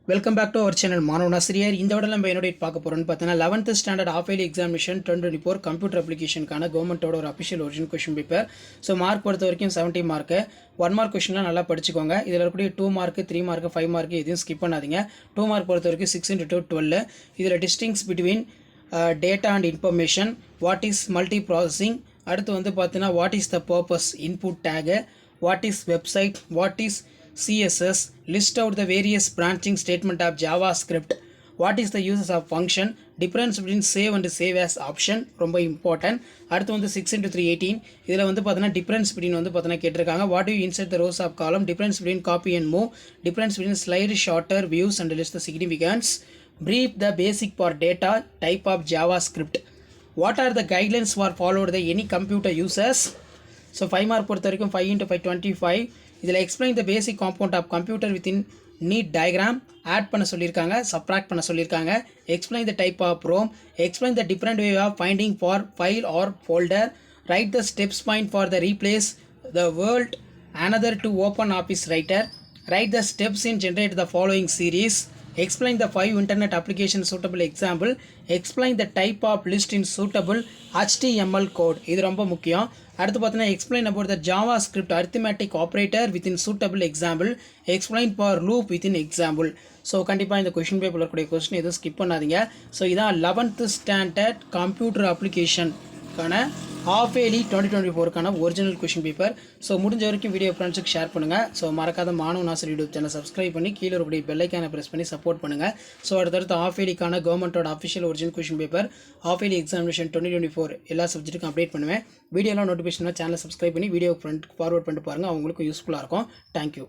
Welcome back to our channel Manavan Asiriyar. இந்த விட நம்ம என்னோட பார்க்க போகிறோம்னு பார்த்தீங்கன்னா 11th standard of yearly examination 2024 computer அப்ளிகேஷனுக்கான கவர்மெண்ட்டோட ஒரு official original question paper. So mark பொறுத்த வரைக்கும் 70 மார்க்கு. 1 மார்க் கொஷின்லாம் நல்லா படிச்சுக்கோங்க. இதில் இருக்கக்கூடிய 2 மார்க்கு 3 மார்க்கு 5 மார்க்கு எதுவும் ஸ்கிப் பண்ணாதீங்க. 2 மார்க் பொறுத்த வரைக்கும் 6 × 2 12. இதில் டிஸ்டிங்ஸ் between data and information, what is multi processing, அடுத்து வந்து பார்த்தீங்கன்னா what is the purpose, input tag, what is website, what is CSS, list out the various branching statement of JavaScript, what is the uses of function, difference between save and save as option ரொம்ப important. அடுத்து வந்து 6 × 3 18. இதில் வந்து பார்த்தீங்கன்னா difference between வந்து பார்த்தீங்கன்னா கேட்டிருக்காங்க. What you insert the rows of column, difference between copy and move, difference between slide sorter views and list the significance, brief the basic for data type of JavaScript, what are the guidelines for followed the any computer users. So 5 mark பொறுத்த வரைக்கும் 5 × 5 25. இதில் explain the basic compound of computer within neat diagram add பண்ண சொல்லியிருக்காங்க, subtract பண்ண சொல்லியிருக்காங்க. Explain the type of ROM, explain the different way of finding for file or folder, write the steps point for the replace the world another to open office writer, write the steps in generate the following series, explain the 5 internet application suitable example, explain the type of list in suitable HTML code. இது ரொம்ப முக்கியம். அடுத்து பார்த்தீங்கன்னா explain about the JavaScript arithmetic operator within suitable example, explain for loop within example. So கண்டிப்பாக இந்த question பேப்பரில் இருக்கக்கூடிய question எதுவும் ஸ்கிப் பண்ணாதீங்க. ஸோ இதான் 11th ஸ்டாண்டர்ட் கம்ப்யூட்டர் அப்ளிகேஷனுக்கான ஆஃப் இயர்லி 2024க்கான ஒரிஜினல் கொஷின் பேப்பர். ஸோ முடிஞ்ச வரைக்கும் வீடியோ ஃப்ரெண்ட்ஸுக்கு ஷேர் பண்ணுங்கள். ஸோ மறக்காத மாணவன் ஆசிரியர் யூடியூப் சேனல் சப்ஸ்கிரைப் பண்ணி கீழே இருக்கக்கூடிய பெல்லைக்கான ப்ரெஸ் பண்ணி சப்போர்ட் பண்ணுங்கள். ஸோ அடுத்தடுத்து ஆஃப் இயர்லிக்கான கவர்மெண்ட்டோட official original question paper half yearly examination 2024 எல்லா சப்ஜெக்ட்டுக்கும் அப்டேட் பண்ணுவேன். வீடியோலாம் நோட்டிஃபிகேஷனாக சேனல் சப்ஸ்கிரைப் பண்ணி வீடியோ ஃபார்வர்ட் பண்ணிட்டு பாருங்கள், அவங்களுக்கு யூஸ்ஃபுல்லாக இருக்கும். தேங்க்யூ.